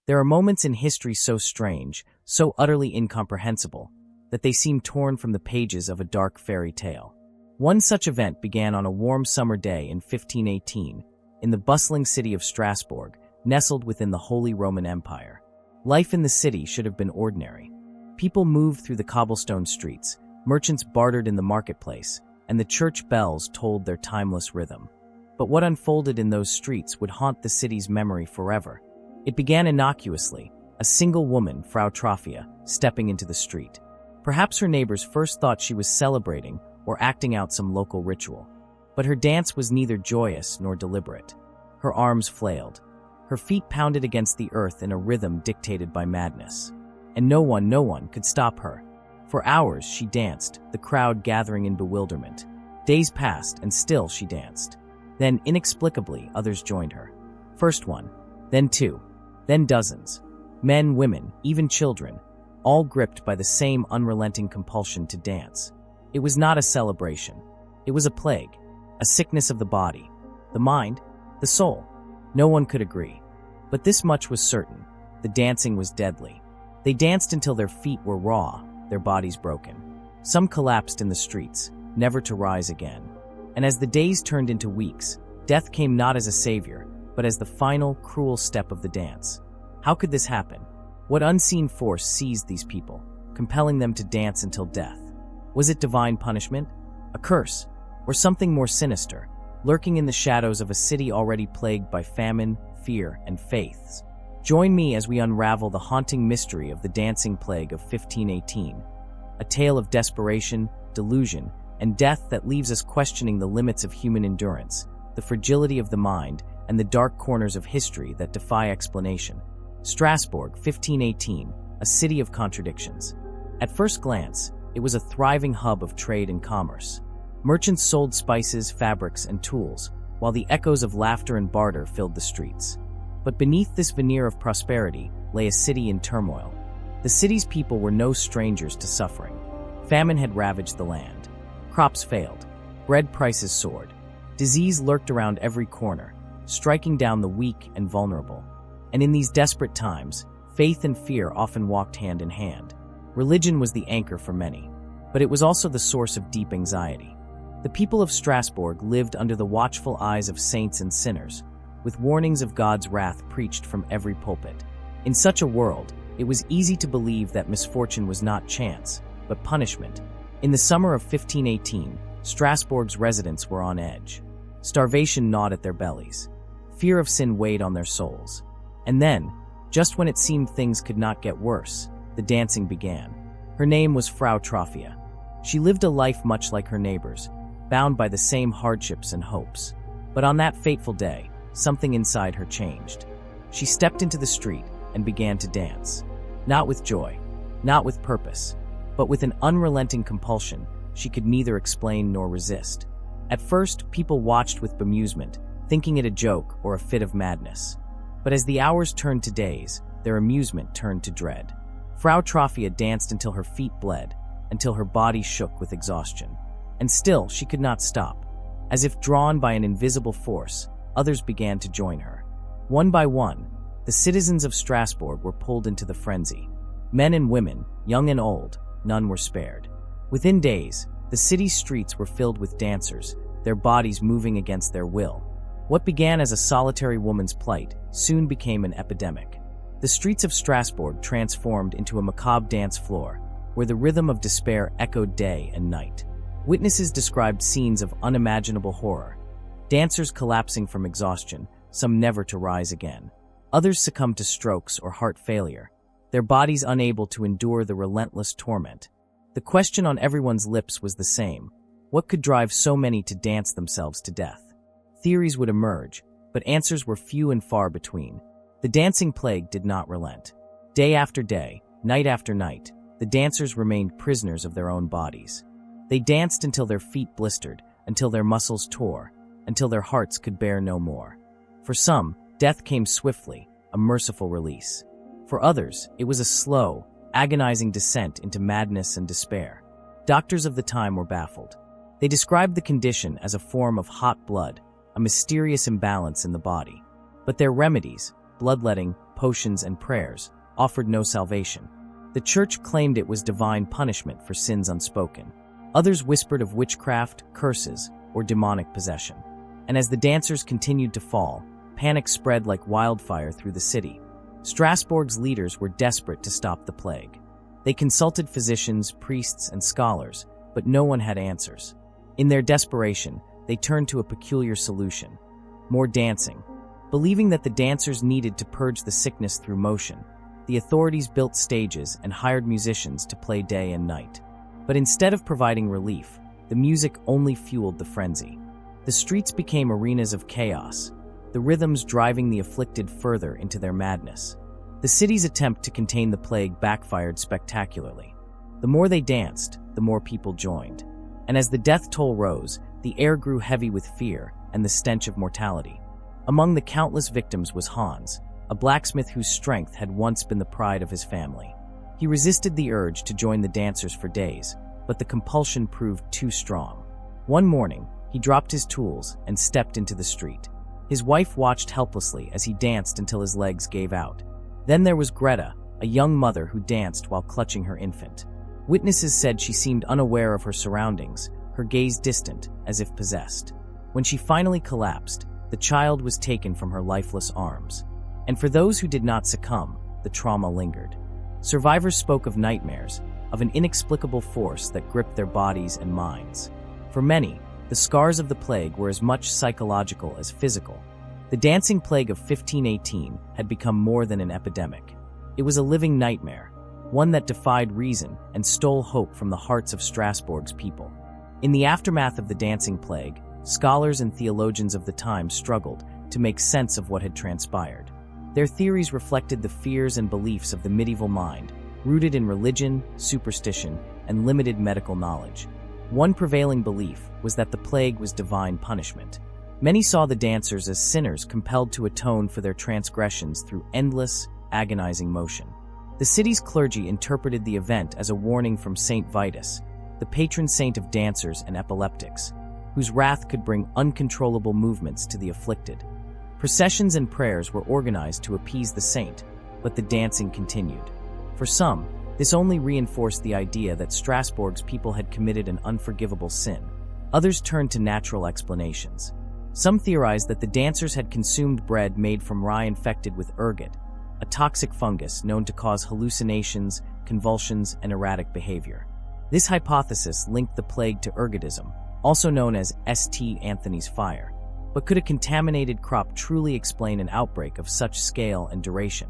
There are moments in history so strange, so utterly incomprehensible, that they seem torn from the pages of a dark fairy tale. One such event began on a warm summer day in 1518, in the bustling city of Strasbourg, nestled within the Holy Roman Empire. Life in the city should have been ordinary. People moved through the cobblestone streets, merchants bartered in the marketplace, and the church bells tolled their timeless rhythm. But what unfolded in those streets would haunt the city's memory forever. It began innocuously, a single woman, Frau Troffea, stepping into the street. Perhaps her neighbors first thought she was celebrating or acting out some local ritual. But her dance was neither joyous nor deliberate. Her arms flailed. Her feet pounded against the earth in a rhythm dictated by madness. And no one could stop her. For hours she danced, the crowd gathering in bewilderment. Days passed, and still she danced. Then, inexplicably, others joined her. First one, then two, then dozens. Men, women, even children, all gripped by the same unrelenting compulsion to dance. It was not a celebration. It was a plague, a sickness of the body, the mind, the soul. No one could agree. But this much was certain: the dancing was deadly. They danced until their feet were raw, their bodies broken. Some collapsed in the streets, never to rise again. And as the days turned into weeks, death came not as a savior, but as the final, cruel step of the dance. How could this happen? What unseen force seized these people, compelling them to dance until death? Was it divine punishment, a curse, or something more sinister, lurking in the shadows of a city already plagued by famine, fear, and faiths? Join me as we unravel the haunting mystery of the dancing plague of 1518, a tale of desperation, delusion, and death that leaves us questioning the limits of human endurance, the fragility of the mind, and the dark corners of history that defy explanation. Strasbourg, 1518, a city of contradictions. At first glance, it was a thriving hub of trade and commerce. Merchants sold spices, fabrics, and tools, while the echoes of laughter and barter filled the streets. But beneath this veneer of prosperity lay a city in turmoil. The city's people were no strangers to suffering. Famine had ravaged the land. Crops failed. Bread prices soared. Disease lurked around every corner, striking down the weak and vulnerable. And in these desperate times, faith and fear often walked hand in hand. Religion was the anchor for many, but it was also the source of deep anxiety. The people of Strasbourg lived under the watchful eyes of saints and sinners, with warnings of God's wrath preached from every pulpit. In such a world, it was easy to believe that misfortune was not chance, but punishment. In the summer of 1518, Strasbourg's residents were on edge. Starvation gnawed at their bellies. Fear of sin weighed on their souls. And then, just when it seemed things could not get worse, the dancing began. Her name was Frau Troffea. She lived a life much like her neighbors, bound by the same hardships and hopes. But on that fateful day, something inside her changed. She stepped into the street and began to dance. Not with joy, not with purpose, but with an unrelenting compulsion she could neither explain nor resist. At first, people watched with bemusement, thinking it a joke or a fit of madness. But as the hours turned to days, their amusement turned to dread. Frau Troffea danced until her feet bled, until her body shook with exhaustion. And still, she could not stop. As if drawn by an invisible force, others began to join her. One by one, the citizens of Strasbourg were pulled into the frenzy. Men and women, young and old, none were spared. Within days, the city's streets were filled with dancers, their bodies moving against their will. What began as a solitary woman's plight soon became an epidemic. The streets of Strasbourg transformed into a macabre dance floor, where the rhythm of despair echoed day and night. Witnesses described scenes of unimaginable horror. Dancers collapsing from exhaustion, some never to rise again. Others succumbed to strokes or heart failure, their bodies unable to endure the relentless torment. The question on everyone's lips was the same: what could drive so many to dance themselves to death? Theories would emerge, but answers were few and far between. The dancing plague did not relent. Day after day, night after night, the dancers remained prisoners of their own bodies. They danced until their feet blistered, until their muscles tore, until their hearts could bear no more. For some, death came swiftly, a merciful release. For others, it was a slow, agonizing descent into madness and despair. Doctors of the time were baffled. They described the condition as a form of hot blood, a mysterious imbalance in the body. But their remedies, bloodletting, potions, and prayers, offered no salvation. The church claimed it was divine punishment for sins unspoken. Others whispered of witchcraft, curses, or demonic possession. And as the dancers continued to fall, panic spread like wildfire through the city. Strasbourg's leaders were desperate to stop the plague. They consulted physicians, priests, and scholars, but no one had answers. In their desperation, they turned to a peculiar solution: more dancing. Believing that the dancers needed to purge the sickness through motion, the authorities built stages and hired musicians to play day and night. But instead of providing relief, the music only fueled the frenzy. The streets became arenas of chaos, the rhythms driving the afflicted further into their madness. The city's attempt to contain the plague backfired spectacularly. The more they danced, the more people joined. And as the death toll rose, the air grew heavy with fear and the stench of mortality. Among the countless victims was Hans, a blacksmith whose strength had once been the pride of his family. He resisted the urge to join the dancers for days, but the compulsion proved too strong. One morning, he dropped his tools and stepped into the street. His wife watched helplessly as he danced until his legs gave out. Then there was Greta, a young mother who danced while clutching her infant. Witnesses said she seemed unaware of her surroundings, her gaze distant, as if possessed. When she finally collapsed, the child was taken from her lifeless arms. And for those who did not succumb, the trauma lingered. Survivors spoke of nightmares, of an inexplicable force that gripped their bodies and minds. For many, the scars of the plague were as much psychological as physical. The dancing plague of 1518 had become more than an epidemic. It was a living nightmare, one that defied reason and stole hope from the hearts of Strasbourg's people. In the aftermath of the dancing plague, scholars and theologians of the time struggled to make sense of what had transpired. Their theories reflected the fears and beliefs of the medieval mind, rooted in religion, superstition, and limited medical knowledge. One prevailing belief was that the plague was divine punishment. Many saw the dancers as sinners compelled to atone for their transgressions through endless, agonizing motion. The city's clergy interpreted the event as a warning from Saint Vitus, the patron saint of dancers and epileptics, whose wrath could bring uncontrollable movements to the afflicted. Processions and prayers were organized to appease the saint, but the dancing continued. For some, this only reinforced the idea that Strasbourg's people had committed an unforgivable sin. Others turned to natural explanations. Some theorized that the dancers had consumed bread made from rye infected with ergot, a toxic fungus known to cause hallucinations, convulsions, and erratic behavior. This hypothesis linked the plague to ergotism, also known as St. Anthony's fire. But could a contaminated crop truly explain an outbreak of such scale and duration?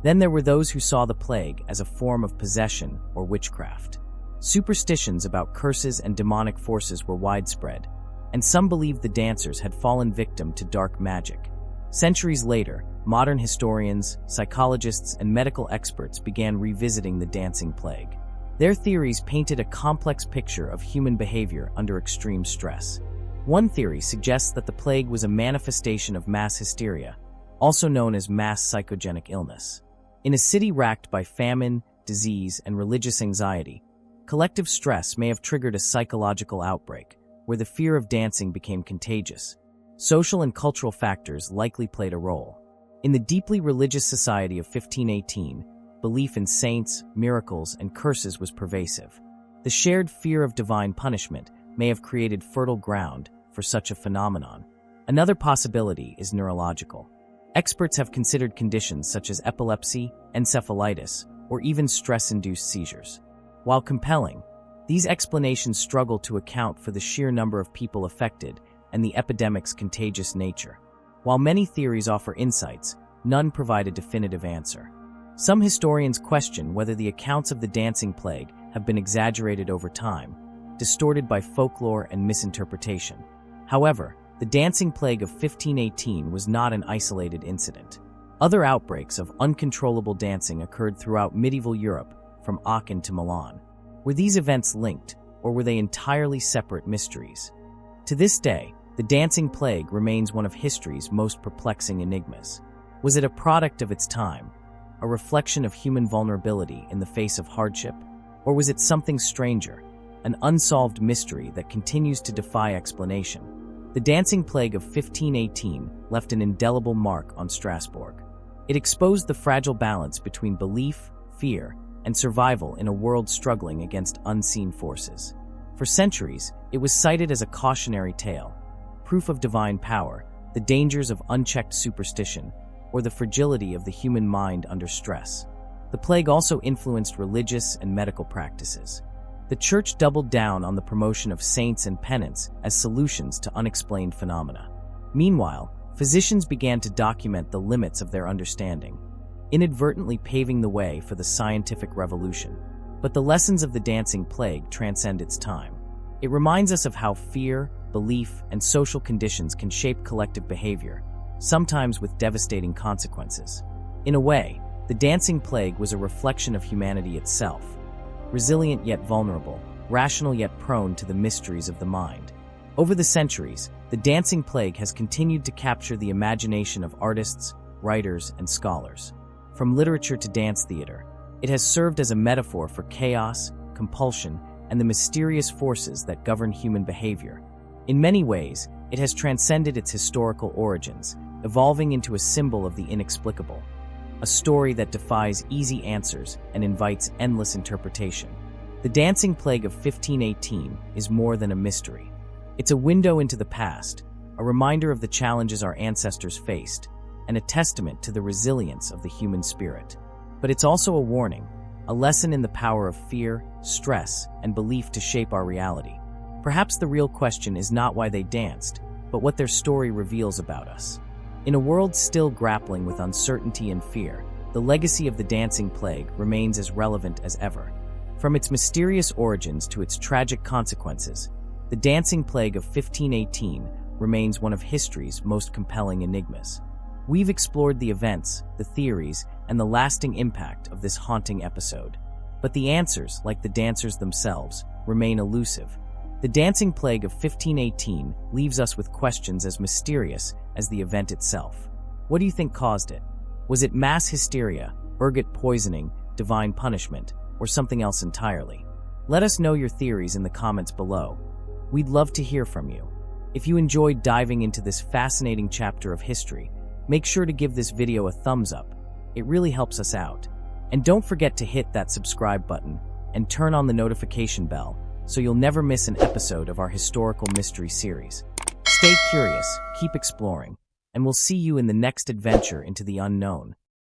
Then there were those who saw the plague as a form of possession or witchcraft. Superstitions about curses and demonic forces were widespread, and some believed the dancers had fallen victim to dark magic. Centuries later, modern historians, psychologists, and medical experts began revisiting the dancing plague. Their theories painted a complex picture of human behavior under extreme stress. One theory suggests that the plague was a manifestation of mass hysteria, also known as mass psychogenic illness. In a city racked by famine, disease, and religious anxiety, collective stress may have triggered a psychological outbreak, where the fear of dancing became contagious. Social and cultural factors likely played a role. In the deeply religious society of 1518, belief in saints, miracles, and curses was pervasive. The shared fear of divine punishment may have created fertile ground for such a phenomenon. Another possibility is neurological. Experts have considered conditions such as epilepsy, encephalitis, or even stress-induced seizures. While compelling, these explanations struggle to account for the sheer number of people affected and the epidemic's contagious nature. While many theories offer insights, none provide a definitive answer. Some historians question whether the accounts of the dancing plague have been exaggerated over time, distorted by folklore and misinterpretation. However, the dancing plague of 1518 was not an isolated incident. Other outbreaks of uncontrollable dancing occurred throughout medieval Europe, from Aachen to Milan. Were these events linked, or were they entirely separate mysteries? To this day, the dancing plague remains one of history's most perplexing enigmas. Was it a product of its time, a reflection of human vulnerability in the face of hardship, or was it something stranger, an unsolved mystery that continues to defy explanation? The dancing plague of 1518 left an indelible mark on Strasbourg. It exposed the fragile balance between belief, fear, and survival in a world struggling against unseen forces. For centuries, it was cited as a cautionary tale, proof of divine power, the dangers of unchecked superstition, or the fragility of the human mind under stress. The plague also influenced religious and medical practices. The Church doubled down on the promotion of saints and penance as solutions to unexplained phenomena. Meanwhile, physicians began to document the limits of their understanding, inadvertently paving the way for the scientific revolution. But the lessons of the dancing plague transcend its time. It reminds us of how fear, belief, and social conditions can shape collective behavior, sometimes with devastating consequences. In a way, the dancing plague was a reflection of humanity itself, resilient yet vulnerable, rational yet prone to the mysteries of the mind. Over the centuries, the dancing plague has continued to capture the imagination of artists, writers, and scholars. From literature to dance theater, it has served as a metaphor for chaos, compulsion, and the mysterious forces that govern human behavior. In many ways, it has transcended its historical origins, evolving into a symbol of the inexplicable, a story that defies easy answers and invites endless interpretation. The dancing plague of 1518 is more than a mystery. It's a window into the past, a reminder of the challenges our ancestors faced, and a testament to the resilience of the human spirit. But it's also a warning, a lesson in the power of fear, stress, and belief to shape our reality. Perhaps the real question is not why they danced, but what their story reveals about us. In a world still grappling with uncertainty and fear, the legacy of the dancing plague remains as relevant as ever. From its mysterious origins to its tragic consequences, the dancing plague of 1518 remains one of history's most compelling enigmas. We've explored the events, the theories, and the lasting impact of this haunting episode. But the answers, like the dancers themselves, remain elusive. The dancing plague of 1518 leaves us with questions as mysterious as the event itself. What do you think caused it? Was it mass hysteria, ergot poisoning, divine punishment, or something else entirely? Let us know your theories in the comments below. We'd love to hear from you. If you enjoyed diving into this fascinating chapter of history, make sure to give this video a thumbs up. It really helps us out. And don't forget to hit that subscribe button and turn on the notification bell so you'll never miss an episode of our historical mystery series. Stay curious, keep exploring, and we'll see you in the next adventure into the unknown.